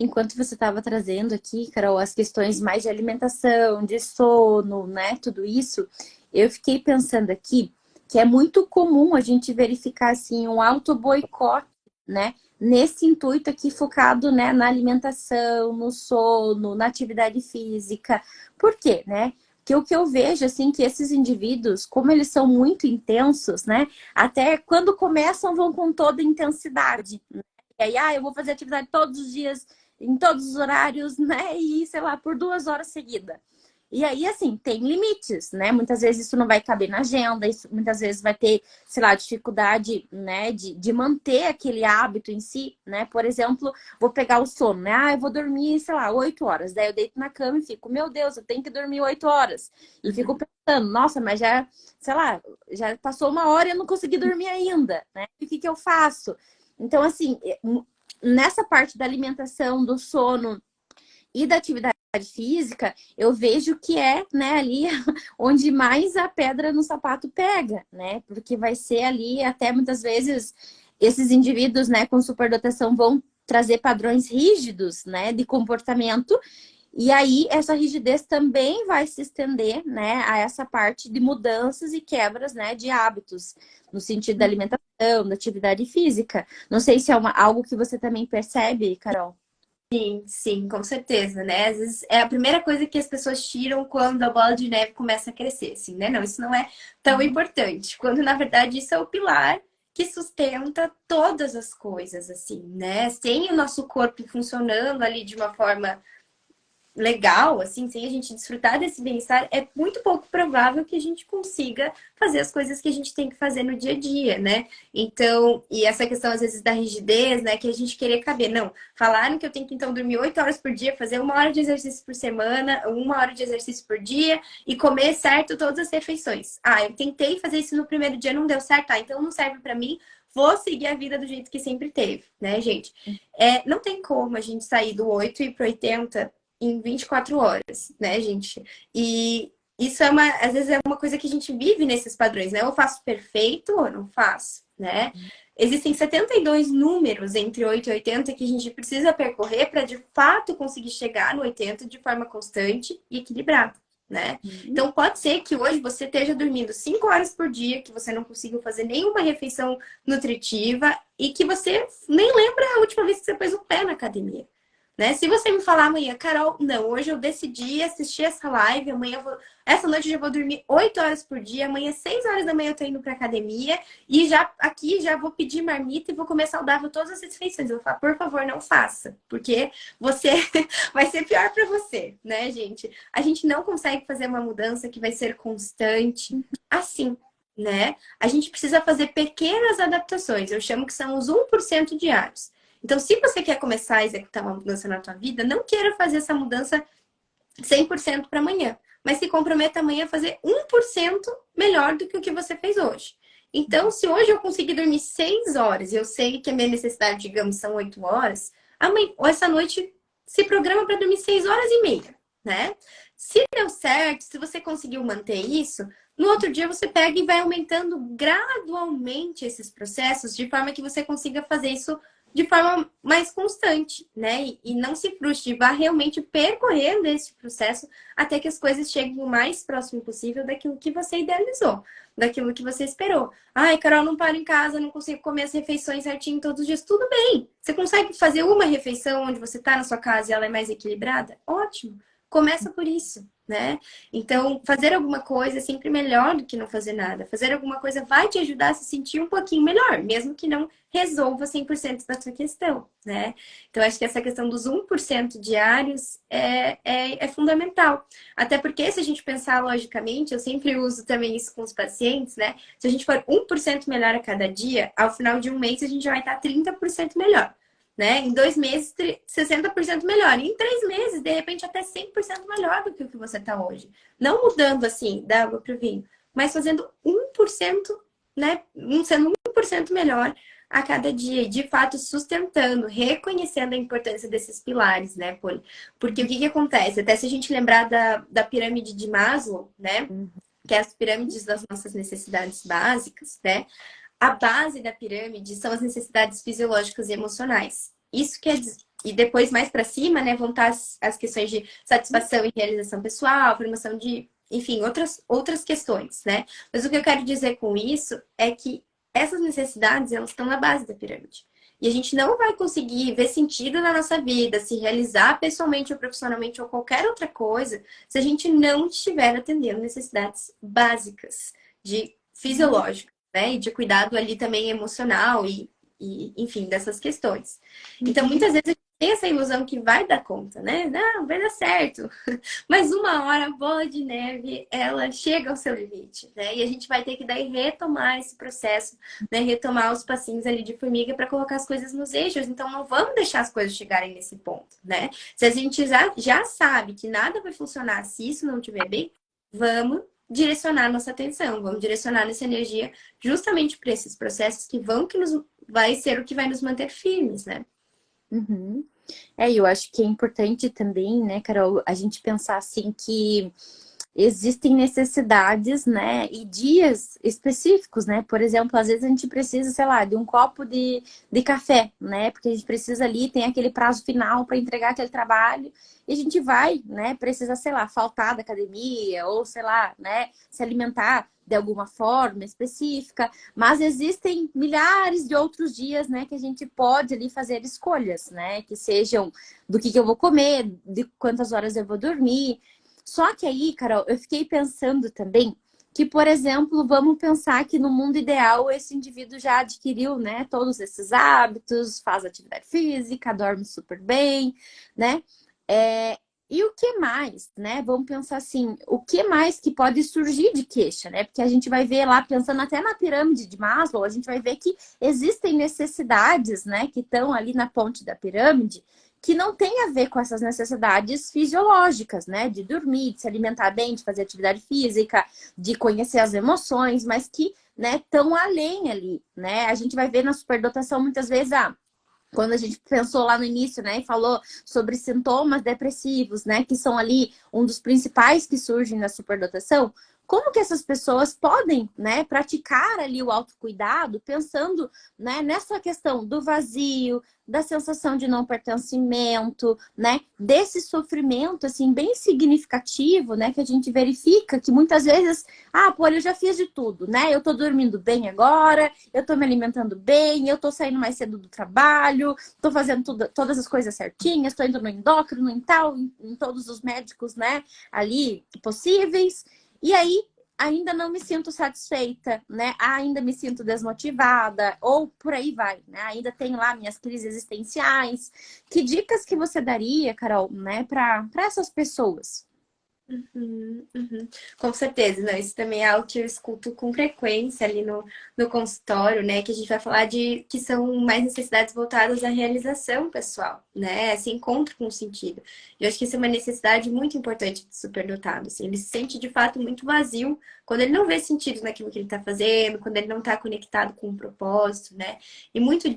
Enquanto você estava trazendo aqui, Carol, as questões mais de alimentação, de sono, né, tudo isso, eu fiquei pensando aqui que é muito comum a gente verificar assim um auto-boicote, né, nesse intuito aqui focado, né, na alimentação, no sono, na atividade física. Por quê, né? Que o que eu vejo assim que esses indivíduos, como eles são muito intensos, né, até quando começam vão com toda intensidade. E aí, eu vou fazer atividade todos os dias, em todos os horários, né? E, sei lá, por 2 horas seguidas. E aí, assim, tem limites, né? Muitas vezes isso não vai caber na agenda, isso muitas vezes vai ter, sei lá, dificuldade, né, de manter aquele hábito em si, né? Por exemplo, vou pegar o sono, né? Eu vou dormir, sei lá, 8 horas. Daí eu deito na cama e fico, meu Deus, eu tenho que dormir 8 horas. E fico pensando, nossa, mas já, sei lá, já passou 1 hora e eu não consegui dormir ainda, né? E o que que eu faço? Então, assim, nessa parte da alimentação, do sono e da atividade física, eu vejo que é, né, ali onde mais a pedra no sapato pega, né? Porque vai ser ali, até muitas vezes, esses indivíduos, né, com superdotação vão trazer padrões rígidos, né, de comportamento. E aí, essa rigidez também vai se estender, né, a essa parte de mudanças e quebras, né, de hábitos, no sentido da alimentação, da atividade física. Não sei se é algo que você também percebe, Carol.
Sim, sim, com certeza, né? Às vezes é a primeira coisa que as pessoas tiram quando a bola de neve começa a crescer, assim, né? Não, isso não é tão
Uhum.
importante, quando na verdade isso é o pilar que sustenta todas as coisas, assim, né? Sem o nosso corpo funcionando ali de uma forma legal, assim, sem a gente desfrutar desse bem-estar, é muito pouco provável que a gente consiga fazer as coisas que a gente tem que fazer no dia a dia, né? Então, e essa questão, às vezes, da rigidez, né? Que a gente querer caber. Não, falaram que eu tenho que, então, dormir 8 horas por dia, fazer 1 hora de exercício por semana, 1 hora de exercício por dia e comer certo todas as refeições. Eu tentei fazer isso no primeiro dia, não deu certo, então não serve para mim. Vou seguir a vida do jeito que sempre teve, né, gente? Não tem como a gente sair do 8 e ir pro 80 em 24 horas, né, gente? E isso às vezes é uma coisa que a gente vive nesses padrões, né? Eu faço perfeito ou não faço, né? Existem 72 números entre 8 e 80 que a gente precisa percorrer para de fato conseguir chegar no 80 de forma constante e equilibrada, né?
Uhum.
Então pode ser que hoje você esteja dormindo 5 horas por dia, que você não consiga fazer nenhuma refeição nutritiva e que você nem lembra a última vez que você pôs o pé na academia. Né? Se você me falar amanhã, Carol, não, hoje eu decidi assistir essa live, essa noite eu já vou dormir 8 horas por dia, amanhã 6 horas da manhã eu tô indo pra academia e já vou pedir marmita e vou comer saudável todas as refeições. Eu vou falar, por favor, não faça, porque você vai ser pior para você, né, gente? A gente não consegue fazer uma mudança que vai ser constante assim, né? A gente precisa fazer pequenas adaptações, eu chamo que são os 1% diários. Então, se você quer começar a executar uma mudança na tua vida, não queira fazer essa mudança 100% para amanhã, mas se comprometa amanhã a fazer 1% melhor do que o que você fez hoje. Então, se hoje eu conseguir dormir 6 horas e eu sei que a minha necessidade, digamos, são 8 horas, amanhã, ou essa noite se programa para dormir 6 horas e meia, né? Se deu certo, se você conseguiu manter isso, no outro dia você pega e vai aumentando gradualmente esses processos de forma que você consiga fazer isso de forma mais constante, né? E não se frustre, vá realmente percorrendo esse processo até que as coisas cheguem o mais próximo possível daquilo que você idealizou, daquilo que você esperou. Ai, Carol, não paro em casa, não consigo comer as refeições certinho todos os dias. Tudo bem. Você consegue fazer uma refeição onde você está na sua casa e ela é mais equilibrada? Ótimo. Começa por isso, né? Então, fazer alguma coisa é sempre melhor do que não fazer nada. Fazer alguma coisa vai te ajudar a se sentir um pouquinho melhor, mesmo que não resolva 100% da sua questão, né? Então, acho que essa questão dos 1% diários é fundamental. Até porque, se a gente pensar logicamente, eu sempre uso também isso com os pacientes, né? Se a gente for 1% melhor a cada dia, ao final de um mês a gente já vai estar 30% melhor. Né? Em 2 meses, 60% melhor. E em 3 meses, de repente, até 100% melhor do que o que você está hoje. Não mudando assim, da água para o vinho, mas fazendo 1%, né? Sendo 1% melhor a cada dia. E, de fato, sustentando, reconhecendo a importância desses pilares, né, Poli? Porque o que acontece? Até se a gente lembrar da pirâmide de Maslow, né? Que é as pirâmides das nossas necessidades básicas, né? A base da pirâmide são as necessidades fisiológicas e emocionais. Isso quer dizer. E depois, mais para cima, né, vão estar as questões de satisfação e realização pessoal, formação de, enfim, outras questões, né? Mas o que eu quero dizer com isso é que essas necessidades, elas estão na base da pirâmide. E a gente não vai conseguir ver sentido na nossa vida, se realizar pessoalmente ou profissionalmente ou qualquer outra coisa, se a gente não estiver atendendo necessidades básicas de fisiológicas, né? E de cuidado ali também emocional e enfim, dessas questões. Então, muitas vezes a gente tem essa ilusão que vai dar conta, né? Não, vai dar certo. Mas uma hora a bola de neve, ela chega ao seu limite, né? E a gente vai ter que daí retomar esse processo, né? Retomar os passinhos ali de formiga para colocar as coisas nos eixos. Então, não vamos deixar as coisas chegarem nesse ponto, né? Se a gente já sabe que nada vai funcionar se isso não estiver bem, vamos direcionar nossa atenção, vamos direcionar nossa energia justamente para esses processos vai ser o que vai nos manter firmes, né?
Uhum. Eu acho que é importante também, né, Carol, a gente pensar assim que existem necessidades, né, e dias específicos, né? Por exemplo, às vezes a gente precisa, sei lá, de um copo de café, né? Porque a gente precisa ali, tem aquele prazo final para entregar aquele trabalho, e a gente vai, né, precisa, sei lá, faltar da academia, ou sei lá, né, se alimentar de alguma forma específica, mas existem milhares de outros dias, né, que a gente pode ali fazer escolhas, né, que sejam do que eu vou comer, de quantas horas eu vou dormir. Só que aí, Carol, eu fiquei pensando também que, por exemplo, vamos pensar que no mundo ideal esse indivíduo já adquiriu, né, todos esses hábitos, faz atividade física, dorme super bem, né? E o que mais, né? Vamos pensar assim, o que mais que pode surgir de queixa, né? Porque a gente vai ver lá, pensando até na pirâmide de Maslow, a gente vai ver que existem necessidades, né, que estão ali na ponte da pirâmide, que não tem a ver com essas necessidades fisiológicas, né? De dormir, de se alimentar bem, de fazer atividade física, de conhecer as emoções, mas que, né, estão além ali, né? A gente vai ver na superdotação muitas vezes, quando a gente pensou lá no início, né, e falou sobre sintomas depressivos, né, que são ali um dos principais que surgem na superdotação, como que essas pessoas podem, né, praticar ali o autocuidado, pensando, né, nessa questão do vazio, da sensação de não pertencimento, né, desse sofrimento, assim, bem significativo, né, que a gente verifica que muitas vezes, pô, eu já fiz de tudo, né, eu tô dormindo bem agora, eu tô me alimentando bem, eu tô saindo mais cedo do trabalho, tô fazendo todas as coisas certinhas, tô indo no endócrino, em tal, em todos os médicos, né, ali possíveis. E aí, ainda não me sinto satisfeita, né? Ainda me sinto desmotivada, ou por aí vai, né? Ainda tenho lá minhas crises existenciais. Que dicas que você daria, Carol, né, para essas pessoas?
Uhum, uhum. Com certeza, não, isso também é algo que eu escuto com frequência ali no consultório, né? Que a gente vai falar de que são mais necessidades voltadas à realização pessoal, né? Esse encontro com o sentido. Eu acho que isso é uma necessidade muito importante do superdotado, assim. Ele se sente de fato muito vazio quando ele não vê sentido naquilo que ele está fazendo, quando ele não está conectado com o propósito, né? E muito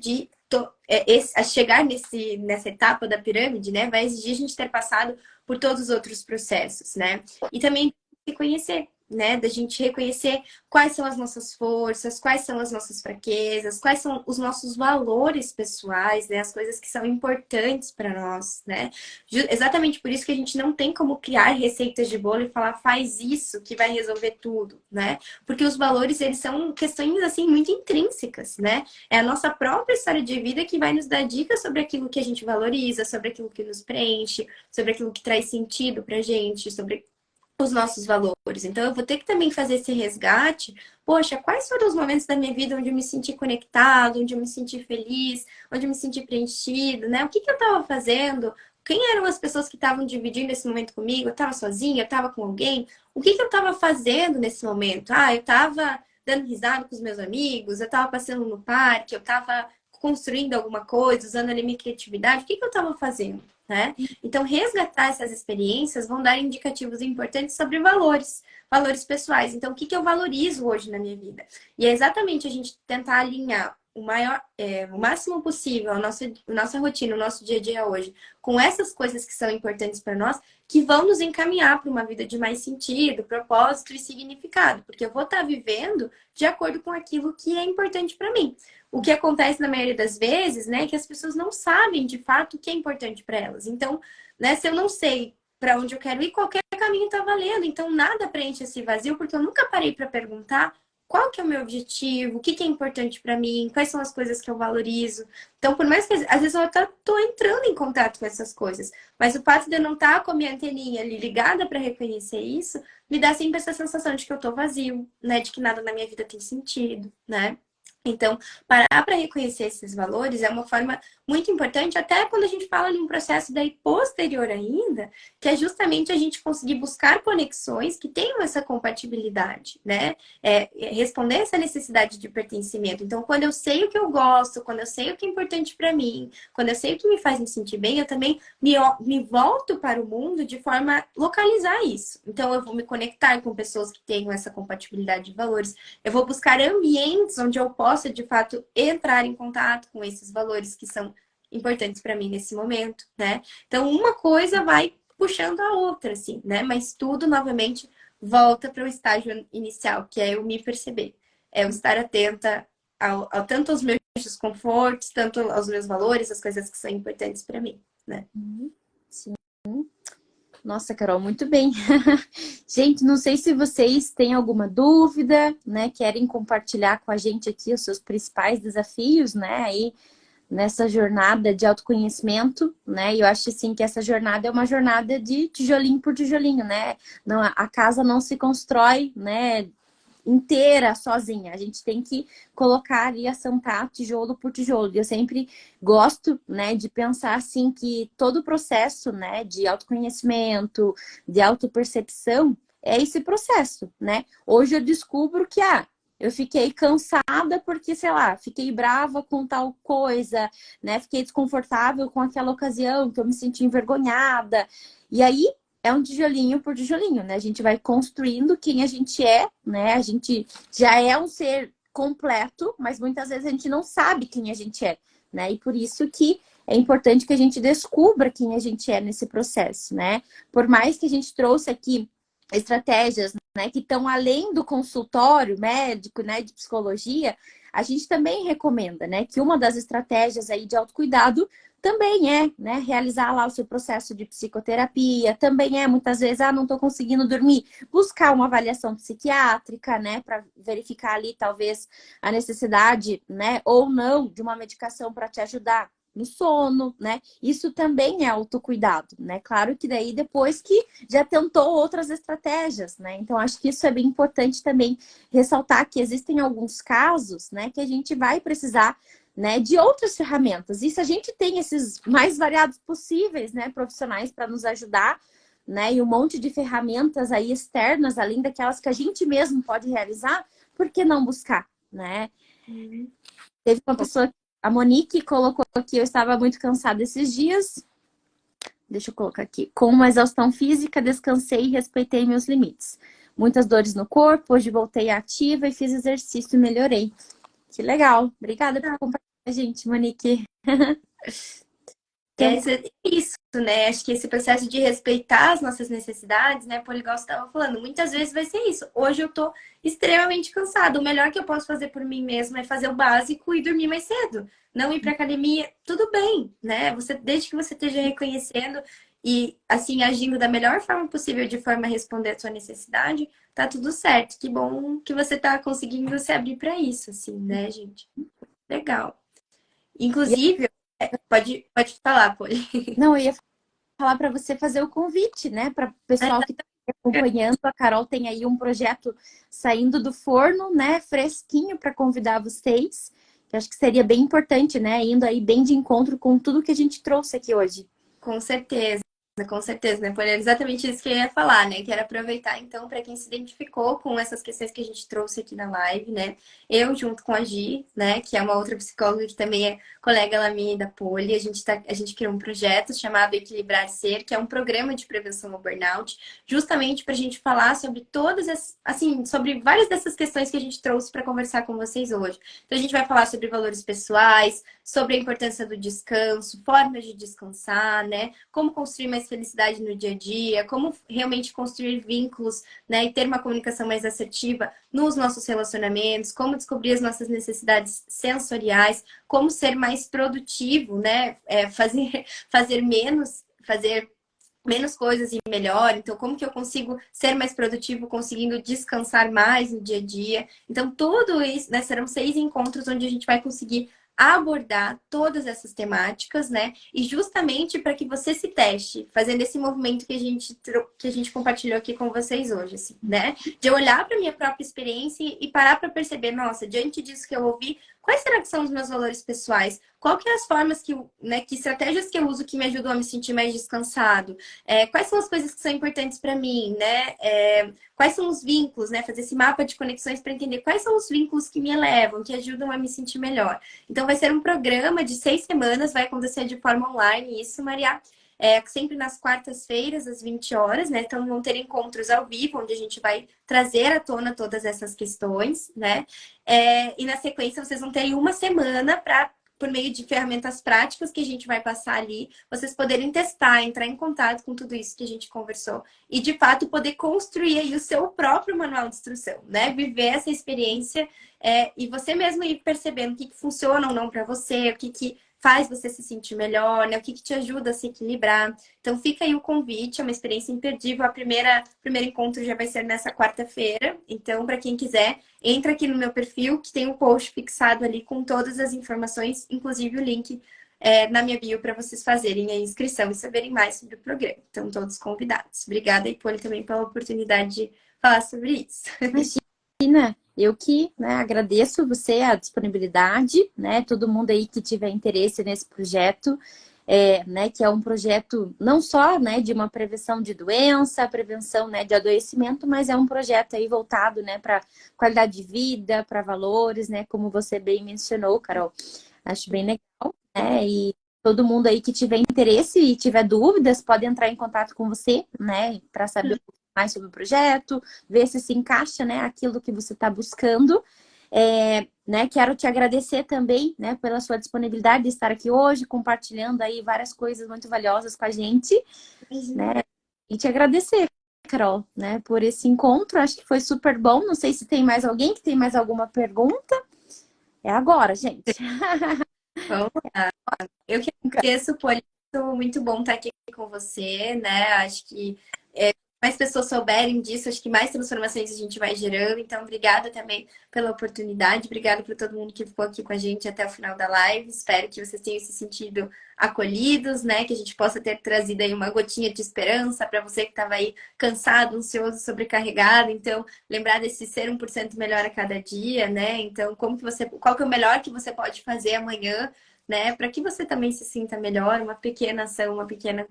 a chegar nessa etapa da pirâmide, né? Vai exigir a gente ter passado por todos os outros processos, né? E também se conhecer, né? Da gente reconhecer quais são as nossas forças, quais são as nossas fraquezas, quais são os nossos valores pessoais, né? As coisas que são importantes para nós, né? Exatamente por isso que a gente não tem como criar receitas de bolo e falar faz isso que vai resolver tudo, né? Porque os valores, eles são questões, assim, muito intrínsecas, né? É a nossa própria história de vida que vai nos dar dicas sobre aquilo que a gente valoriza, sobre aquilo que nos preenche, sobre aquilo que traz sentido pra gente, sobre os nossos valores. Então, eu vou ter que também fazer esse resgate. Poxa, quais foram os momentos da minha vida onde eu me senti conectado, onde eu me senti feliz, onde eu me senti preenchido, né? O que que eu estava fazendo? Quem eram as pessoas que estavam dividindo esse momento comigo? Eu estava sozinha? Eu estava com alguém? O que que eu estava fazendo nesse momento? Ah, eu estava dando risada com os meus amigos, eu estava passeando no parque, eu estava construindo alguma coisa, usando ali minha criatividade. O que que eu estava fazendo, né? Então, resgatar essas experiências vão dar indicativos importantes sobre valores, valores pessoais. Então, o que que eu valorizo hoje na minha vida? E é exatamente a gente tentar alinhar o máximo possível a nossa rotina, o nosso dia a dia hoje, com essas coisas que são importantes para nós, que vão nos encaminhar para uma vida de mais sentido, propósito e significado, porque eu vou estar vivendo de acordo com aquilo que é importante para mim. O que acontece na maioria das vezes, né, é que as pessoas não sabem de fato o que é importante para elas. Então, né, se eu não sei para onde eu quero ir, qualquer caminho está valendo. Então, nada preenche esse vazio, porque eu nunca parei para perguntar qual que é o meu objetivo, o que que é importante para mim, quais são as coisas que eu valorizo. Então, por mais que às vezes eu até estou entrando em contato com essas coisas, mas o fato de eu não estar com a minha anteninha ali ligada para reconhecer isso, me dá sempre essa sensação de que eu estou vazio, né, de que nada na minha vida tem sentido, né? Então, parar para reconhecer esses valores é uma forma muito importante, até quando a gente fala de um processo daí posterior ainda, que é justamente a gente conseguir buscar conexões que tenham essa compatibilidade, né? Responder essa necessidade de pertencimento. Então, quando eu sei o que eu gosto, quando eu sei o que é importante para mim, quando eu sei o que me faz me sentir bem, eu também me volto para o mundo de forma a localizar isso. Então, eu vou me conectar com pessoas que tenham essa compatibilidade de valores. Eu vou buscar ambientes onde eu possa, de fato, entrar em contato com esses valores que são importantes para mim nesse momento, né? Então, uma coisa vai puxando a outra, assim, né? Mas tudo, novamente, volta para o estágio inicial, que é eu me perceber. É eu estar atenta tanto aos meus desconfortos, tanto aos meus valores, as coisas que são importantes para mim, né?
Sim. Nossa, Carol, muito bem. Gente, não sei se vocês têm alguma dúvida, né? Querem compartilhar com a gente aqui os seus principais desafios, né? Aí nessa jornada de autoconhecimento, né? E eu acho assim que essa jornada é uma jornada de tijolinho por tijolinho, né? Não, a casa não se constrói, né, inteira sozinha. A gente tem que colocar ali, assentar tijolo por tijolo. E eu sempre gosto, né, de pensar assim que todo o processo, né, de autoconhecimento, de autopercepção é esse processo, né? Hoje eu descubro que eu fiquei cansada porque, sei lá, fiquei brava com tal coisa, né? Fiquei desconfortável com aquela ocasião que eu me senti envergonhada. E aí é um tijolinho por tijolinho, né? A gente vai construindo quem a gente é, né? A gente já é um ser completo, mas muitas vezes a gente não sabe quem a gente é, né? E por isso que é importante que a gente descubra quem a gente é nesse processo, né? Por mais que a gente trouxe aqui estratégias, né, que estão além do consultório médico, né, de psicologia, a gente também recomenda, né, que uma das estratégias aí de autocuidado também é, né, realizar lá o seu processo de psicoterapia, também é, muitas vezes, não estou conseguindo dormir, buscar uma avaliação psiquiátrica, né, para verificar ali, talvez, a necessidade, né, ou não, de uma medicação para te ajudar no sono, né? Isso também é autocuidado, né? Claro que daí depois que já tentou outras estratégias, né? Então, acho que isso é bem importante também ressaltar que existem alguns casos, né, que a gente vai precisar, né, de outras ferramentas. E se a gente tem esses mais variados possíveis, né, profissionais para nos ajudar, né, e um monte de ferramentas aí externas, além daquelas que a gente mesmo pode realizar, por que não buscar, né? Teve uma pessoa, a Monique, colocou aqui, eu estava muito cansada esses dias. Deixa eu colocar aqui. Com uma exaustão física, descansei e respeitei meus limites. Muitas dores no corpo, hoje voltei ativa e fiz exercício e melhorei. Que legal. Obrigada por compartilhar, gente, Monique. Então,
Isso, né? Acho que esse processo de respeitar as nossas necessidades, né? Poligal estava falando, muitas vezes vai ser isso. Hoje eu tô extremamente cansada. O melhor que eu posso fazer por mim mesma é fazer o básico e dormir mais cedo. Não ir para academia, tudo bem, né? Você, desde que você esteja reconhecendo e assim agindo da melhor forma possível, de forma a responder a sua necessidade, tá tudo certo. Que bom que você tá conseguindo se abrir para isso, assim, né, gente? Legal.
e-
Inclusive, pode falar, Poli.
não, eu ia falar para você fazer o convite, né? Para o pessoal que está acompanhando. A Carol tem aí um projeto saindo do forno, né? Fresquinho para convidar vocês. Que acho que seria bem importante, né? Indo aí bem de encontro com tudo que a gente trouxe aqui hoje.
Com certeza, né? Por exatamente isso que eu ia falar, né? Quero aproveitar então para quem se identificou com essas questões que a gente trouxe aqui na live, né? Eu junto com a Gi, né? Que é uma outra psicóloga que também é colega lá minha e da Poli, a gente criou um projeto chamado Equilibrar Ser, que é um programa de prevenção ao burnout, justamente para a gente falar sobre todas as, assim, sobre várias dessas questões que a gente trouxe para conversar com vocês hoje. Então a gente vai falar sobre valores pessoais, sobre a importância do descanso, formas de descansar, né? Como construir mais felicidade no dia a dia, como realmente construir vínculos, né? E ter uma comunicação mais assertiva nos nossos relacionamentos, como descobrir as nossas necessidades sensoriais, como ser mais produtivo, né? Fazer menos coisas e melhor. Então, como que eu consigo ser mais produtivo, conseguindo descansar mais no dia a dia? Então, tudo isso, né? Serão 6 encontros onde a gente vai conseguir abordar todas essas temáticas, né? E justamente para que você se teste, fazendo esse movimento que a gente compartilhou aqui com vocês hoje, assim, né? De eu olhar para minha própria experiência e parar para perceber, nossa, diante disso que eu ouvi, quais será que são os meus valores pessoais? Qual que é as formas que, né, que estratégias que eu uso que me ajudam a me sentir mais descansado? Quais são as coisas que são importantes para mim, né? Quais são os vínculos, né? Fazer esse mapa de conexões para entender quais são os vínculos que me elevam, que ajudam a me sentir melhor. Então, vai ser um programa de 6 semanas, vai acontecer de forma online, isso, Maria. Sempre nas quartas-feiras, às 20 horas, né? Então, vão ter encontros ao vivo, onde a gente vai trazer à tona todas essas questões, né? E na sequência, vocês vão ter uma semana para, por meio de ferramentas práticas que a gente vai passar ali, vocês poderem testar, entrar em contato com tudo isso que a gente conversou e, de fato, poder construir aí o seu próprio manual de instrução, né? Viver essa experiência e você mesmo ir percebendo o que funciona ou não para você, o que faz você se sentir melhor, né? O que te ajuda a se equilibrar. Então, fica aí o convite, é uma experiência imperdível. O primeiro encontro já vai ser nessa quarta-feira. Então, para quem quiser, entra aqui no meu perfil, que tem um post fixado ali com todas as informações, inclusive o link na minha bio para vocês fazerem a inscrição e saberem mais sobre o programa. Então, todos convidados. Obrigada, Ipoli, também pela oportunidade de falar sobre isso.
Imagina, eu que, né, agradeço você a disponibilidade, né? Todo mundo aí que tiver interesse nesse projeto, né, que é um projeto não só, né, de uma prevenção de doença, prevenção, né, de adoecimento, mas é um projeto aí voltado, né, para qualidade de vida, para valores, né, como você bem mencionou, Carol. Acho bem legal, né? E todo mundo aí que tiver interesse e tiver dúvidas, pode entrar em contato com você, né, para saber um pouco mais sobre o projeto, ver se encaixa, né, aquilo que você está buscando. Né, quero te agradecer também, né, pela sua disponibilidade de estar aqui hoje, compartilhando aí várias coisas muito valiosas com a gente, né, e te agradecer, Carol, né, por esse encontro. Acho que foi super bom. Não sei se tem mais alguém que tem mais alguma pergunta. É agora, gente.
Vamos lá. Eu que agradeço, Poli, muito bom estar aqui com você, né? Acho que mais pessoas souberem disso, acho que mais transformações a gente vai gerando. Então, obrigada também pela oportunidade, obrigada por todo mundo que ficou aqui com a gente até o final da live. Espero que vocês tenham se sentido acolhidos, né? Que a gente possa ter trazido aí uma gotinha de esperança para você que estava aí cansado, ansioso, sobrecarregado. Então, lembrar desse ser 1% melhor a cada dia, né? Então, qual que é o melhor que você pode fazer amanhã, né? Para que você também se sinta melhor, uma pequena ação, uma pequena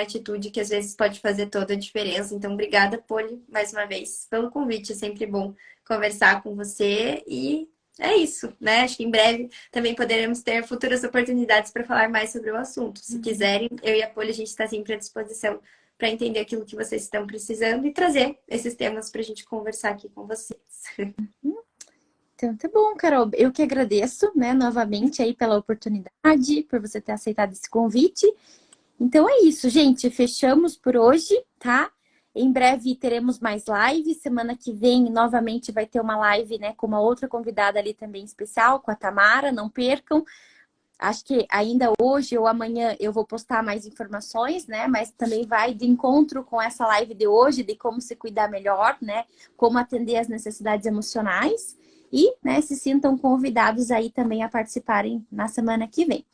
atitude que às vezes pode fazer toda a diferença. Então, obrigada, Poli, mais uma vez, pelo convite. É sempre bom conversar com você e é isso, né? Acho que em breve também poderemos ter futuras oportunidades para falar mais sobre o assunto. Se quiserem, eu e a Poli, a gente está sempre à disposição para entender aquilo que vocês estão precisando e trazer esses temas para a gente conversar aqui com vocês.
Então, tá bom, Carol. Eu que agradeço, né, novamente aí pela oportunidade, por você ter aceitado esse convite. Então é isso, gente. Fechamos por hoje, tá? Em breve teremos mais lives. Semana que vem, novamente, vai ter uma live, né, com uma outra convidada ali também especial, com a Tamara. Não percam. Acho que ainda hoje ou amanhã eu vou postar mais informações, né? Mas também vai de encontro com essa live de hoje, de como se cuidar melhor, né? Como atender as necessidades emocionais. E, né, se sintam convidados aí também a participarem na semana que vem.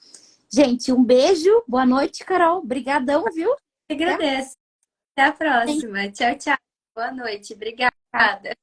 Gente, um beijo. Boa noite, Carol. Obrigadão, viu?
Eu agradeço. Até a próxima. Tchau, tchau. Boa noite. Obrigada.